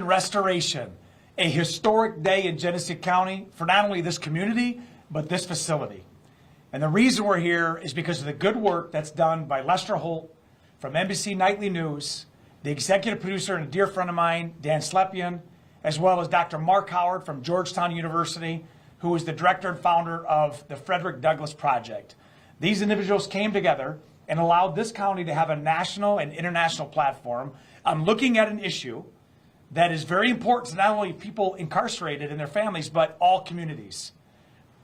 restoration. A historic day in Genesee County for not only this community, but this facility. And the reason we're here is because of the good work that's done by Lester Holt from NBC Nightly News, the executive producer and a dear friend of mine, Dan Slepian, as well as Dr. Mark Howard from Georgetown University, who is the director and founder of the Frederick Douglass Project. These individuals came together and allowed this county to have a national and international platform on looking at an issue that is very important to not only people incarcerated and their families, but all communities.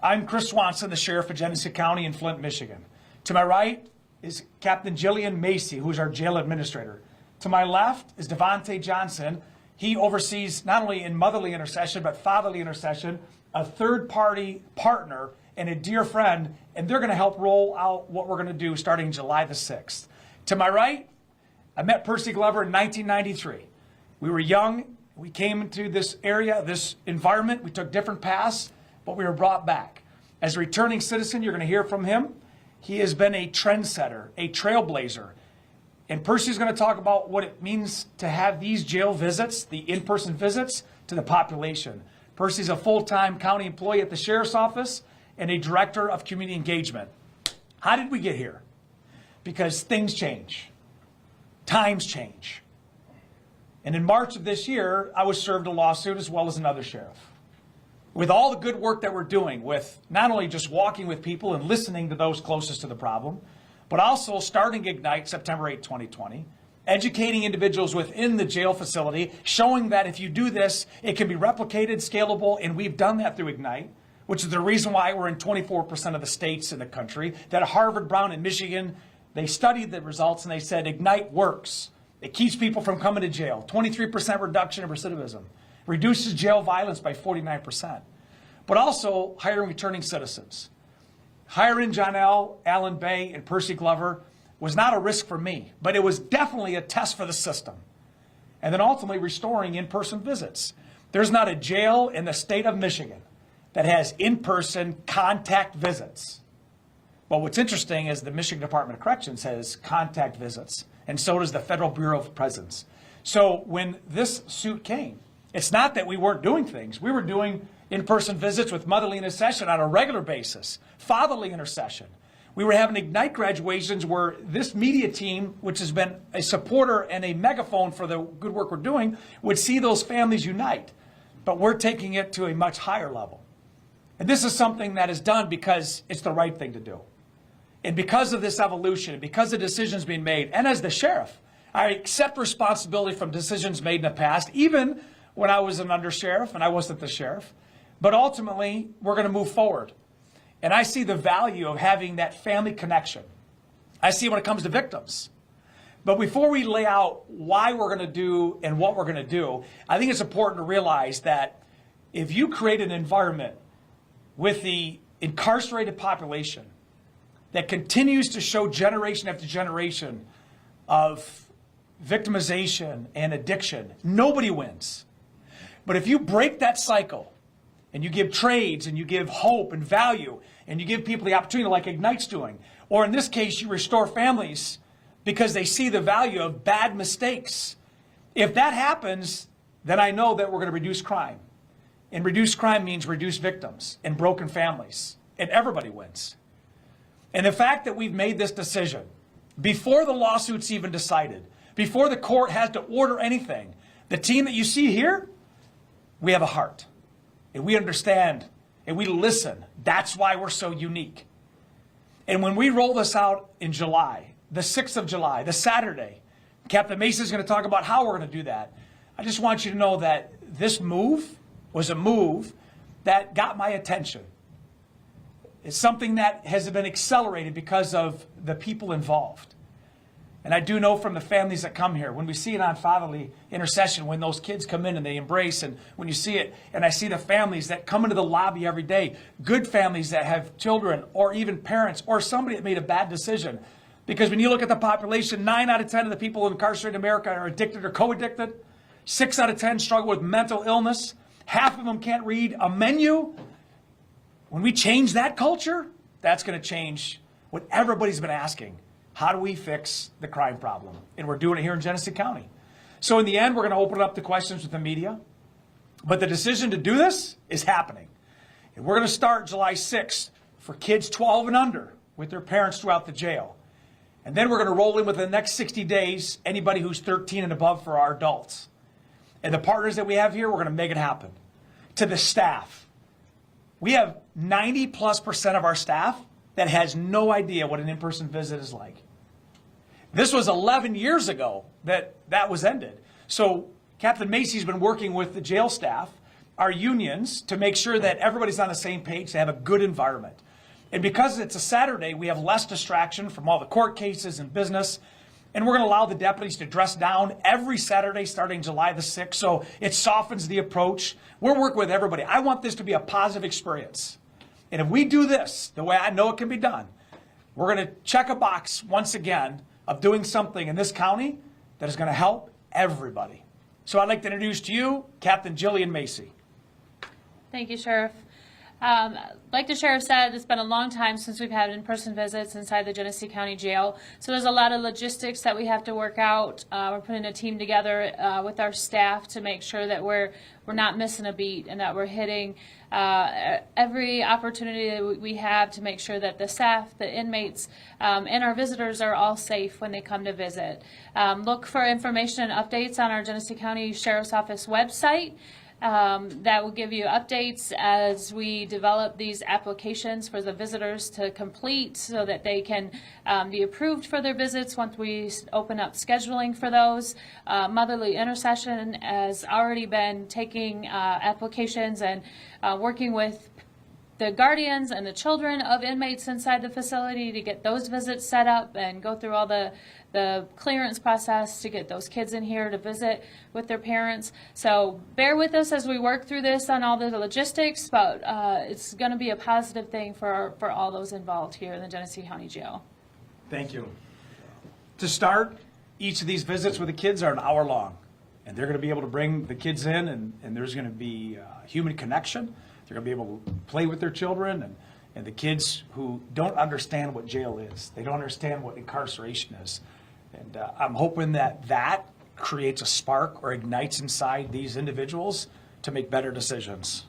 I'm Chris Swanson, the sheriff of Genesee County in Flint, Michigan. To my right is Captain Jillian Macy, who's our jail administrator. To my left is Devontae Johnson. He oversees not only in motherly intercession, but fatherly intercession, a third-party partner and a dear friend, and they're going to help roll out what we're going to do starting July the 6th. To my right, I met Percy Glover in 1993. We were young. We came into this area, this environment. We took different paths, but we were brought back. As a returning citizen, you're going to hear from him. He has been a trendsetter, a trailblazer. And Percy's going to talk about what it means to have these jail visits, the in-person visits, to the population. Percy's a full-time county employee at the sheriff's office and a director of community engagement. How did we get here? Because things change. Times change. And in March of this year, I was served a lawsuit as well as another sheriff. With all the good work that we're doing with not only just walking with people and listening to those closest to the problem, but also starting Ignite September 8, 2020, educating individuals within the jail facility, showing that if you do this, it can be replicated, scalable, and we've done that through Ignite, which is the reason why we're in 24% of the states in the country. That Harvard, Brown, and Michigan, they studied the results and they said Ignite works. It keeps people from coming to jail. 23% reduction in recidivism. Reduces jail violence by 49%. But also hiring returning citizens. Hiring Jonelle, Alan Bay, and Percy Glover was not a risk for me, but it was definitely a test for the system. And then ultimately restoring in-person visits. There's not a jail in the state of Michigan that has in-person contact visits. But what's interesting is the Michigan Department of Corrections has contact visits, and so does the Federal Bureau of Prisons. So when this suit came, it's not that we weren't doing things. We were doing in-person visits with motherly intercession on a regular basis, fatherly intercession. We were having Ignite graduations where this media team, which has been a supporter and a megaphone for the good work we're doing, would see those families unite. But we're taking it to a much higher level. And this is something that is done because it's the right thing to do. And because of this evolution, because of decisions being made, and as the sheriff, I accept responsibility from decisions made in the past, even when I was an undersheriff and I wasn't the sheriff. But ultimately, we're going to move forward. And I see the value of having that family connection. I see it when it comes to victims. But before we lay out why we're going to do and what we're going to do, I think it's important to realize that if you create an environment with the incarcerated population that continues to show generation after generation of victimization and addiction, nobody wins. But if you break that cycle and you give trades and you give hope and value and you give people the opportunity like Ignite's doing, or in this case, you restore families because they see the value of bad mistakes. If that happens, then I know that we're going to reduce crime. And reduce crime means reduce victims and broken families. And everybody wins. And the fact that we've made this decision before the lawsuit's even decided, before the court has to order anything, the team that you see here, we have a heart. And we understand and we listen. That's why we're so unique. And when we roll this out in July, the 6th of July, the Saturday, Captain Mason is going to talk about how we're going to do that. I just want you to know that this move was a move that got my attention. It's something that has been accelerated because of the people involved. And I do know from the families that come here, when we see it on fatherly intercession, when those kids come in and they embrace, and when you see it, and I see the families that come into the lobby every day, good families that have children or even parents or somebody that made a bad decision. Because when you look at the population, 9 out of 10 of the people incarcerated in America are addicted or co-addicted. 6 out of 10 struggle with mental illness. Half of them can't read a menu. When we change that culture, that's going to change what everybody's been asking. How do we fix the crime problem? And we're doing it here in Genesee County. So in the end, we're going to open it up to questions with the media. But the decision to do this is happening. And we're going to start July 6th for kids 12 and under with their parents throughout the jail. And then we're going to roll in within the next 60 days, anybody who's 13 and above for our adults. And the partners that we have here, we're going to make it happen. To the staff, we have 90+% of our staff that has no idea what an in-person visit is like. This was 11 years ago that was ended. So Captain Macy's been working with the jail staff, our unions, to make sure that everybody's on the same page to have a good environment. And because it's a Saturday, we have less distraction from all the court cases and business. And we're going to allow the deputies to dress down every Saturday starting July the 6th. So it softens the approach. We're working with everybody. I want this to be a positive experience. And if we do this the way I know it can be done, we're going to check a box once again of doing something in this county that is going to help everybody. So I'd like to introduce to you Captain Jillian Macy. Thank you, Sheriff. Like the Sheriff said, it's been a long time since we've had in-person visits inside the Genesee County Jail. So there's a lot of logistics that we have to work out. We're putting a team together with our staff to make sure that we're not missing a beat and that we're hitting every opportunity that we have to make sure that the staff, the inmates, and our visitors are all safe when they come to visit. Look for information and updates on our Genesee County Sheriff's Office website. That will give you updates as we develop these applications for the visitors to complete so that they can be approved for their visits once we open up scheduling for those. Motherly Intercession has already been taking applications and working with the guardians and the children of inmates inside the facility to get those visits set up and go through all the clearance process to get those kids in here to visit with their parents. So bear with us as we work through this on all the logistics, but it's going to be a positive thing for all those involved here in the Genesee County Jail. Thank you. To start, each of these visits with the kids are an hour long, and they're going to be able to bring the kids in, and there's going to be human connection. They're going to be able to play with their children and the kids who don't understand what jail is. They don't understand what incarceration is. And I'm hoping that creates a spark or ignites inside these individuals to make better decisions.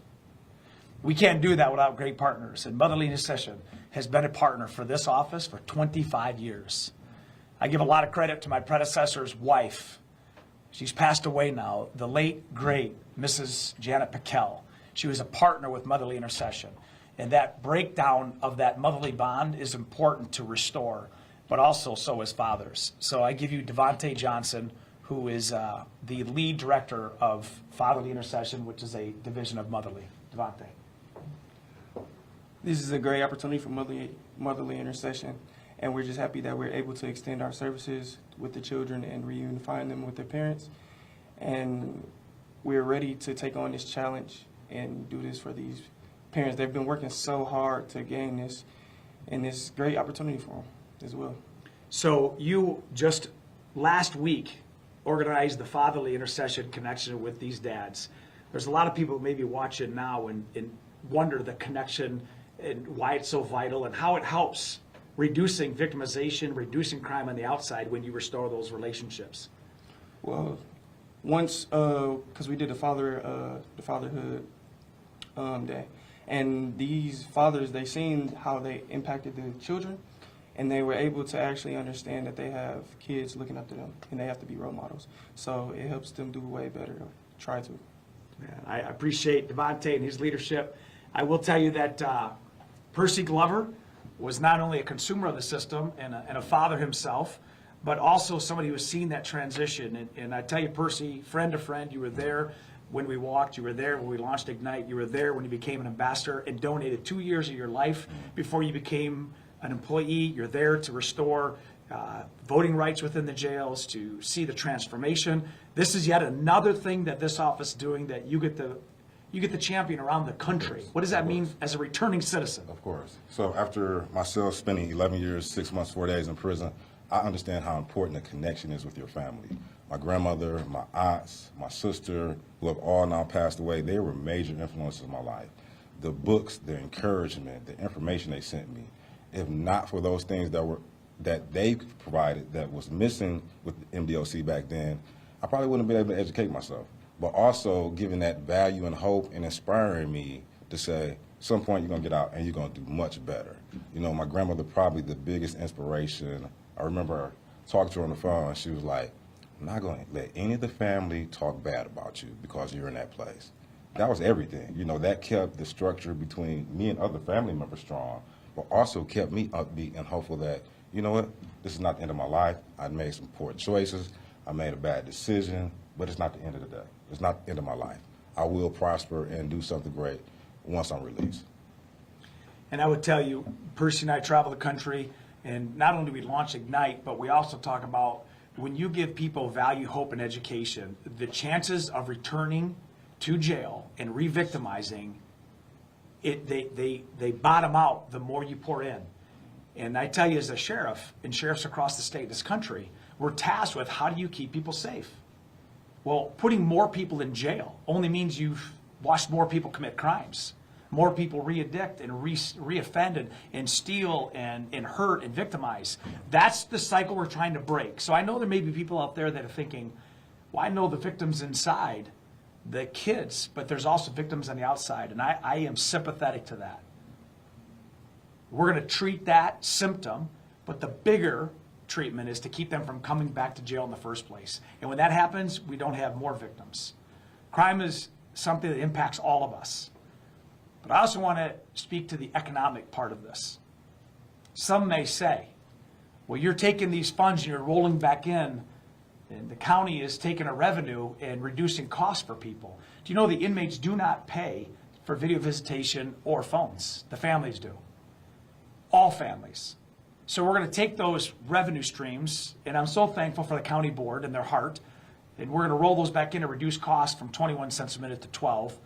We can't do that without great partners. And Motherly Intercession has been a partner for this office for 25 years. I give a lot of credit to my predecessor's wife. She's passed away now, the late, great Mrs. Janet Piquel. She was a partner with Motherly Intercession. And that breakdown of that motherly bond is important to restore, but also so is fathers. So I give you Devontae Johnson, who is the lead director of Fatherly Intercession, which is a division of Motherly. Devontae. This is a great opportunity for Motherly Intercession, and we're just happy that we're able to extend our services with the children and reunifying them with their parents. And we're ready to take on this challenge and do this for these parents. They've been working so hard to gain this, and it's a great opportunity for them as well. So you just last week organized the Fatherly Intercession connection with these dads. There's a lot of people maybe watching now and wonder the connection and why it's so vital and how it helps reducing victimization, reducing crime on the outside when you restore those relationships. Well, once, because we did the fatherhood day, and these fathers, they seen how they impacted the children, and they were able to actually understand that they have kids looking up to them, and they have to be role models. So it helps them do way better, or try to. Man, I appreciate Devontae and his leadership. I will tell you that Percy Glover was not only a consumer of the system and a father himself, but also somebody who has seen that transition. And I tell you, Percy, friend to friend, you were there when we walked, you were there when we launched Ignite, you were there when you became an ambassador and donated 2 years of your life before you became an employee. You're there to restore voting rights within the jails, to see the transformation. This is yet another thing that this office is doing that you get the champion around the country. What does that mean as a returning citizen? Of course. So after myself spending 11 years, 6 months, 4 days in prison, I understand how important the connection is with your family. My grandmother, my aunts, my sister, who have all now passed away, they were major influences in my life. The books, the encouragement, the information they sent me, if not for those things that they provided that was missing with MDOC back then, I probably wouldn't have been able to educate myself. But also giving that value and hope and inspiring me to say, at some point you're going to get out and you're going to do much better. You know, my grandmother, probably the biggest inspiration. I remember talking to her on the phone, and she was like, I'm not going to let any of the family talk bad about you because you're in that place. That was everything. You know, that kept the structure between me and other family members strong, but also kept me upbeat and hopeful that, you know what, this is not the end of my life. I made some poor choices. I made a bad decision, but it's not the end of the day. It's not the end of my life. I will prosper and do something great once I'm released. And I would tell you, Percy and I travel the country, and not only do we launch Ignite, but we also talk about when you give people value, hope, and education, the chances of returning to jail and re-victimizing, they bottom out the more you pour in. And I tell you, as a sheriff, and sheriffs across the state, this country, we're tasked with how do you keep people safe? Well, putting more people in jail only means you've watched more people commit crimes. More people re-addict and re-offend and steal and hurt and victimize. That's the cycle we're trying to break. So I know there may be people out there that are thinking, well, I know the victims inside, the kids, but there's also victims on the outside, and I am sympathetic to that. We're going to treat that symptom, but the bigger treatment is to keep them from coming back to jail in the first place. And when that happens, we don't have more victims. Crime is something that impacts all of us. But I also want to speak to the economic part of this. Some may say, well, you're taking these funds and you're rolling back in, and the county is taking a revenue and reducing costs for people. Do you know the inmates do not pay for video visitation or phones? The families do. All families. So we're going to take those revenue streams, and I'm so thankful for the county board and their heart, and we're going to roll those back in and reduce costs from 21 cents a minute to 12,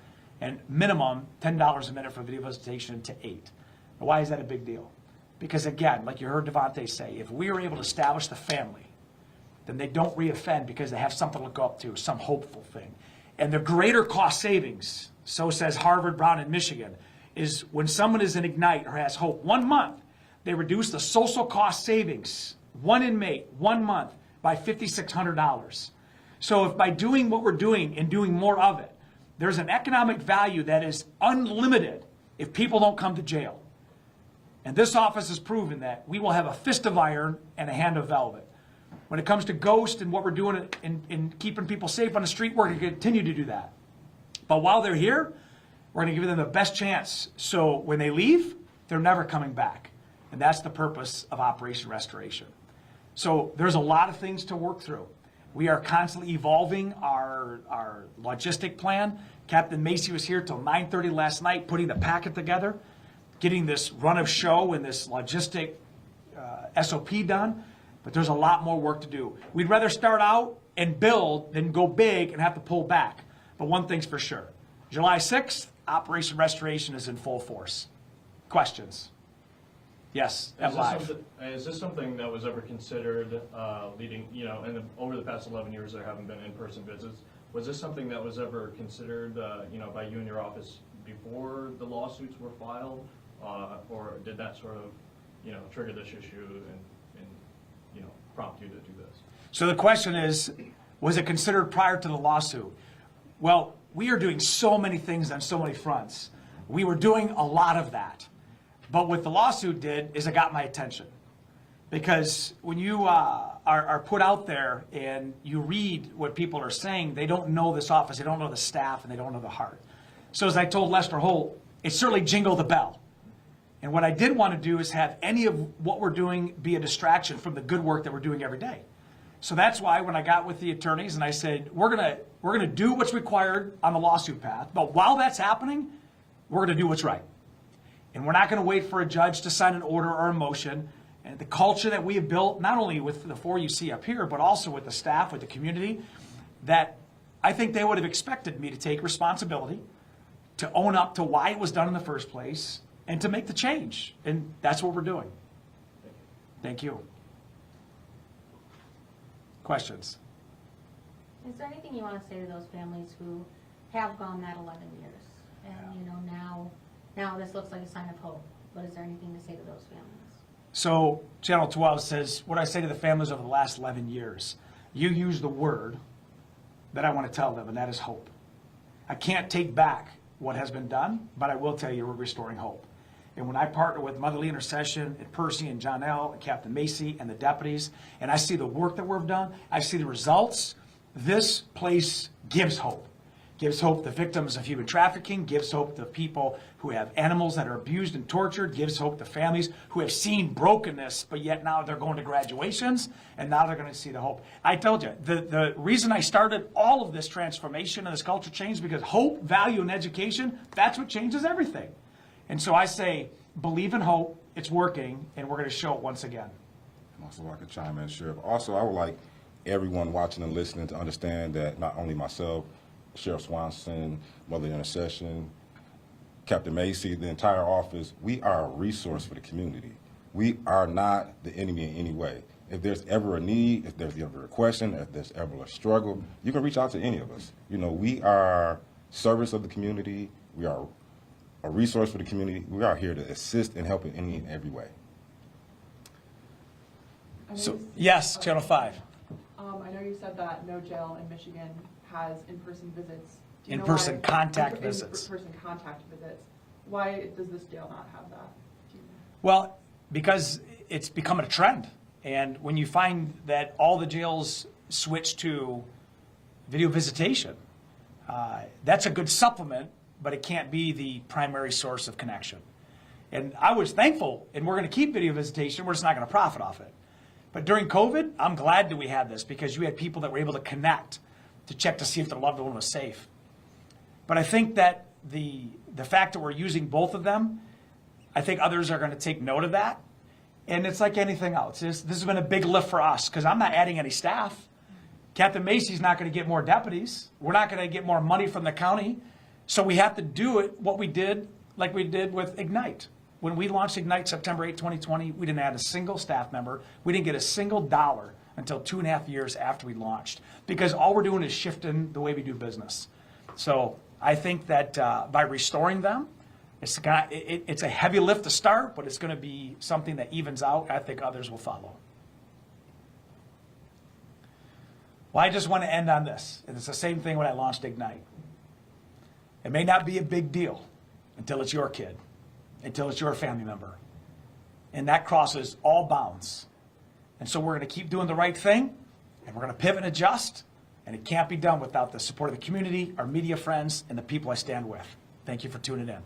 and minimum $10 a minute for video visitation to 8. Now, why is that a big deal? Because again, like you heard Devontae say, if we are able to establish the family, then they don't reoffend because they have something to look up to, some hopeful thing. And the greater cost savings, so says Harvard, Brown, and Michigan, is when someone is in Ignite or has hope, 1 month, they reduce the social cost savings, one inmate, 1 month, by $5,600. So if by doing what we're doing and doing more of it, there's an economic value that is unlimited if people don't come to jail. And this office has proven that we will have a fist of iron and a hand of velvet. When it comes to ghost and what we're doing in keeping people safe on the street, we're going to continue to do that. But while they're here, we're going to give them the best chance. So when they leave, they're never coming back. And that's the purpose of Operation Restoration. So there's a lot of things to work through. We are constantly evolving our logistic plan. Captain Macy was here till 9:30 last night putting the packet together, getting this run of show and this logistic SOP done. But there's a lot more work to do. We'd rather start out and build than go big and have to pull back. But one thing's for sure. July 6th, Operation Restoration is in full force. Questions? Yes, live. Is this something that was ever considered leading, over the past 11 years there haven't been in-person visits. Was this something that was ever considered, by you and your office before the lawsuits were filed? Or did that sort of, trigger this issue and prompt you to do this? So the question is, was it considered prior to the lawsuit? Well, we are doing so many things on so many fronts. We were doing a lot of that. But what the lawsuit did is it got my attention. Because when you are put out there and you read what people are saying, they don't know this office, they don't know the staff, and they don't know the heart. So as I told Lester Holt, it certainly jingled the bell. And what I did want to do is have any of what we're doing be a distraction from the good work that we're doing every day. So that's why when I got with the attorneys and I said, we're gonna do what's required on the lawsuit path, but while that's happening, we're gonna do what's right. And we're not gonna wait for a judge to sign an order or a motion. And the culture that we have built, not only with the 4 you see up here, but also with the staff, with the community, that I think they would have expected me to take responsibility, to own up to why it was done in the first place, and to make the change. And that's what we're doing. Thank you. Questions? Is there anything you want to say to those families who have gone that 11 years? And, now this looks like a sign of hope. But is there anything to say to those families? So Channel 12 says, what I say to the families over the last 11 years, you use the word, that I want to tell them, and that is hope. I can't take back what has been done, but I will tell you we're restoring hope. And when I partner with Motherly Intercession and Percy and John L. and Captain Macy and the deputies, and I see the work that we've done, I see the results, this place gives hope. Gives hope to victims of human trafficking, gives hope to people who have animals that are abused and tortured, gives hope to families who have seen brokenness, but yet now they're going to graduations, and now they're going to see the hope. I told you, the reason I started all of this transformation and this culture change, because hope, value, and education, that's what changes everything. And so I say, believe in hope, it's working, and we're going to show it once again. And also, I could chime in, Sheriff. Also, I would like everyone watching and listening to understand that not only myself, Sheriff Swanson, Motherly Intercession, Captain Macy, the entire office, we are a resource for the community. We are not the enemy in any way. If there's ever a need, if there's ever a question, if there's ever a struggle, you can reach out to any of us. You know, we are service of the community. We are a resource for the community. We are here to assist and help in any and every way. So, yes, Channel 5. I know you said that no jail in Michigan has in-person visits. Do you know In-person why- contact in- visits. In-person contact visits. Why does this jail not have that? Do you know? Well, because it's become a trend. And when you find that all the jails switch to video visitation, that's a good supplement, but it can't be the primary source of connection. And I was thankful, and we're going to keep video visitation. We're just not going to profit off it. But during COVID, I'm glad that we had this, because you had people that were able to connect to check to see if their loved one was safe. But I think that the fact that we're using both of them, I think others are going to take note of that. And it's like anything else. This has been a big lift for us, because I'm not adding any staff. Captain Macy's not going to get more deputies. We're not going to get more money from the county. So we have to do it what we did, like we did with Ignite. When we launched Ignite September 8, 2020, we didn't add a single staff member. We didn't get a single dollar until 2.5 years after we launched, because all we're doing is shifting the way we do business. So I think that by restoring them, it's a heavy lift to start, but it's going to be something that evens out. I think others will follow. Well, I just want to end on this. And it's the same thing when I launched Ignite. It may not be a big deal until it's your kid, until it's your family member. And that crosses all bounds. And so we're going to keep doing the right thing, and we're going to pivot and adjust, and it can't be done without the support of the community, our media friends, and the people I stand with. Thank you for tuning in.